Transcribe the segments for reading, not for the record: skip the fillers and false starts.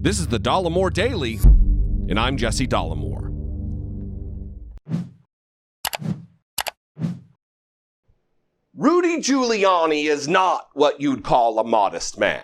This is the Dollemore Daily, and I'm Jesse Dollemore. Rudy Giuliani is not what you'd call a modest man.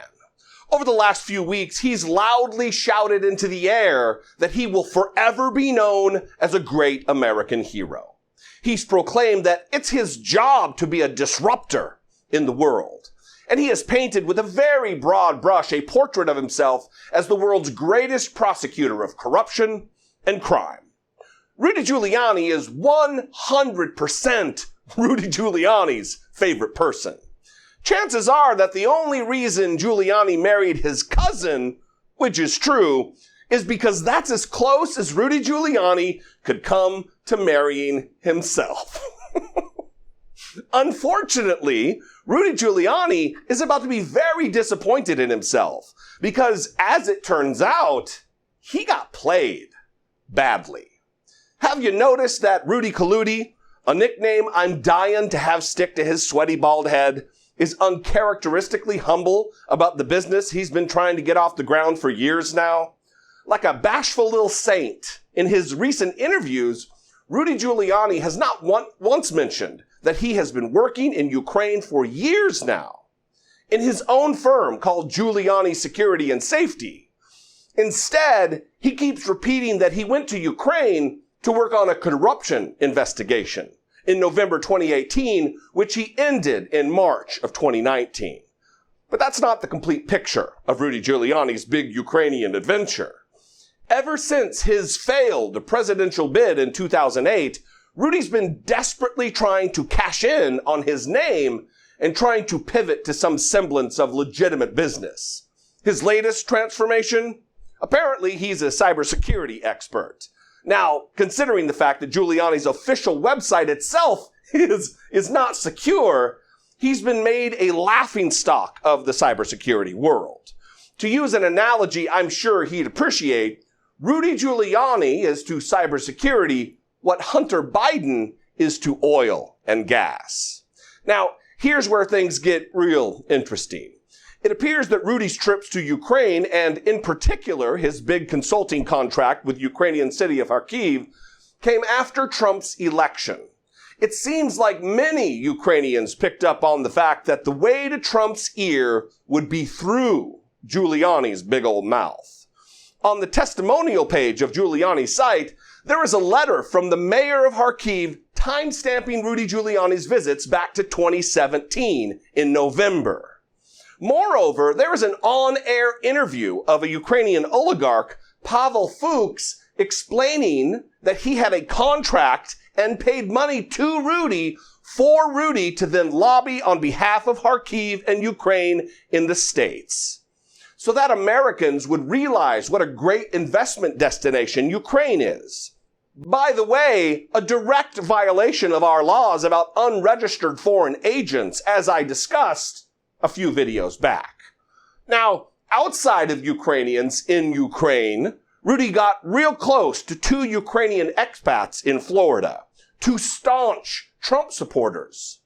Over the last few weeks, he's loudly shouted into the air that he will forever be known as a great American hero. He's proclaimed that it's his job to be a disruptor in the world. And he has painted with a very broad brush a portrait of himself as the world's greatest prosecutor of corruption and crime. Rudy Giuliani is 100% Rudy Giuliani's favorite person. Chances are that the only reason Giuliani married his cousin, which is true, is because that's as close as Rudy Giuliani could come to marrying himself. Unfortunately, Rudy Giuliani is about to be very disappointed in himself because, as it turns out, he got played badly. Have you noticed that Rudy Colludy, a nickname I'm dying to have stick to his sweaty bald head, is uncharacteristically humble about the business he's been trying to get off the ground for years now? Like a bashful little saint, in his recent interviews, Rudy Giuliani has not once mentioned that he has been working in Ukraine for years now, in his own firm called Giulianis Security and Safety. Instead, he keeps repeating that he went to Ukraine to work on a corruption investigation in November 2018, which he ended in March of 2019. But that's not the complete picture of Rudy Giuliani's big Ukrainian adventure. Ever since his failed presidential bid in 2008, Rudy's been desperately trying to cash in on his name and trying to pivot to some semblance of legitimate business. His latest transformation? Apparently, he's a cybersecurity expert. Now, considering the fact that Giuliani's official website itself is not secure, he's been made a laughingstock of the cybersecurity world. To use an analogy I'm sure he'd appreciate, Rudy Giuliani is to cybersecurity what Hunter Biden is to oil and gas. Now, here's where things get real interesting. It appears that Rudy's trips to Ukraine, and in particular his big consulting contract with Ukrainian city of Kharkiv, came after Trump's election. It seems like many Ukrainians picked up on the fact that the way to Trump's ear would be through Giuliani's big old mouth. On the testimonial page of Giuliani's site, there is a letter from the mayor of Kharkiv timestamping Rudy Giuliani's visits back to 2017 in November. Moreover, there is an on-air interview of a Ukrainian oligarch, Pavel Fuchs, explaining that he had a contract and paid money to Rudy for Rudy to then lobby on behalf of Kharkiv and Ukraine in the States, so that Americans would realize what a great investment destination Ukraine is. By the way, a direct violation of our laws about unregistered foreign agents, as I discussed a few videos back. Now, outside of Ukrainians in Ukraine, Rudy got real close to two Ukrainian expats in Florida, two staunch Trump supporters,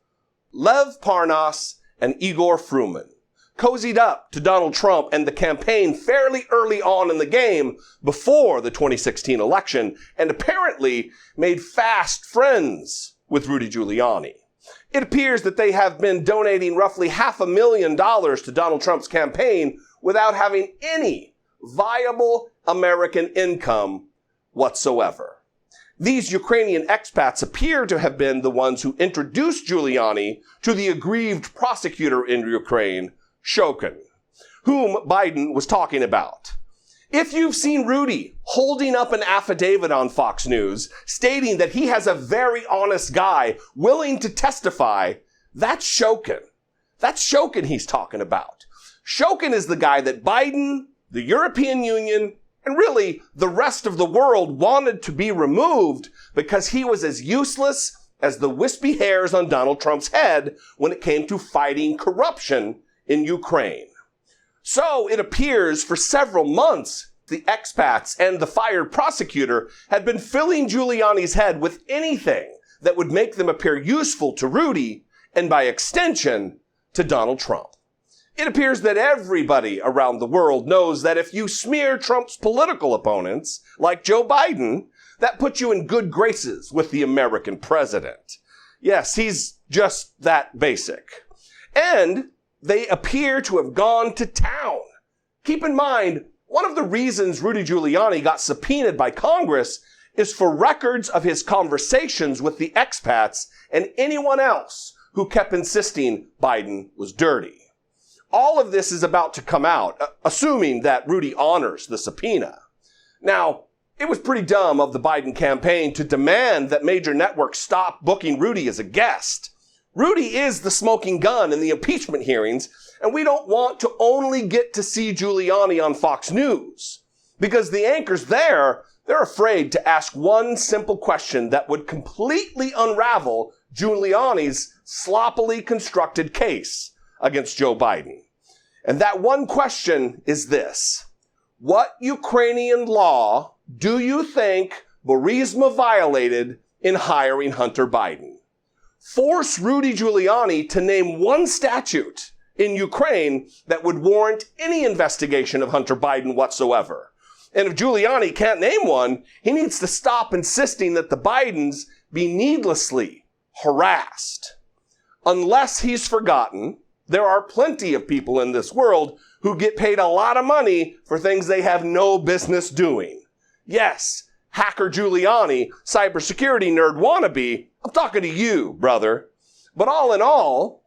Lev Parnas and Igor Fruman, cozied up to Donald Trump and the campaign fairly early on in the game before the 2016 election, and apparently made fast friends with Rudy Giuliani. It appears that they have been donating roughly $500,000 to Donald Trump's campaign without having any viable American income whatsoever. These Ukrainian expats appear to have been the ones who introduced Giuliani to the aggrieved prosecutor in Ukraine, Shokin, whom Biden was talking about. If you've seen Rudy holding up an affidavit on Fox News stating that he has a very honest guy willing to testify, that's Shokin. That's Shokin he's talking about. Shokin is the guy that Biden, the European Union, and really the rest of the world wanted to be removed because he was as useless as the wispy hairs on Donald Trump's head when it came to fighting corruption in Ukraine. So it appears for several months, the expats and the fired prosecutor had been filling Giuliani's head with anything that would make them appear useful to Rudy and by extension to Donald Trump. It appears that everybody around the world knows that if you smear Trump's political opponents, like Joe Biden, that puts you in good graces with the American president. Yes, he's just that basic. And they appear to have gone to town. Keep in mind, one of the reasons Rudy Giuliani got subpoenaed by Congress is for records of his conversations with the expats and anyone else who kept insisting Biden was dirty. All of this is about to come out, assuming that Rudy honors the subpoena. Now, it was pretty dumb of the Biden campaign to demand that major networks stop booking Rudy as a guest. Rudy is the smoking gun in the impeachment hearings, and we don't want to only get to see Giuliani on Fox News. Because the anchors there, they're afraid to ask one simple question that would completely unravel Giuliani's sloppily constructed case against Joe Biden. And that one question is this: what Ukrainian law do you think Burisma violated in hiring Hunter Biden? Force Rudy Giuliani to name one statute in Ukraine that would warrant any investigation of Hunter Biden whatsoever. And if Giuliani can't name one, he needs to stop insisting that the Bidens be needlessly harassed. Unless he's forgotten, there are plenty of people in this world who get paid a lot of money for things they have no business doing. Yes, hacker Giuliani, cybersecurity nerd wannabe, I'm talking to you, brother. But all in all,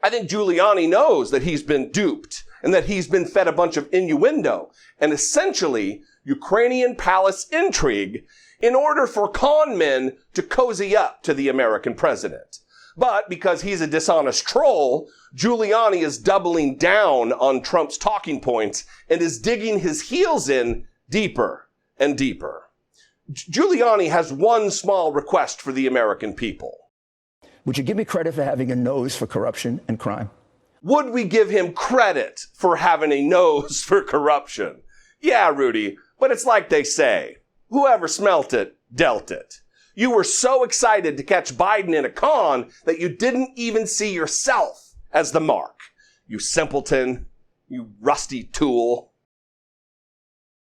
I think Giuliani knows that he's been duped and that he's been fed a bunch of innuendo and essentially Ukrainian palace intrigue in order for con men to cozy up to the American president. But because he's a dishonest troll, Giuliani is doubling down on Trump's talking points and is digging his heels in deeper and deeper. Giuliani has one small request for the American people. Would you give me credit for having a nose for corruption and crime? Would we give him credit for having a nose for corruption? Yeah, Rudy, but it's like they say, whoever smelt it, dealt it. You were so excited to catch Biden in a con that you didn't even see yourself as the mark. You simpleton, you rusty tool.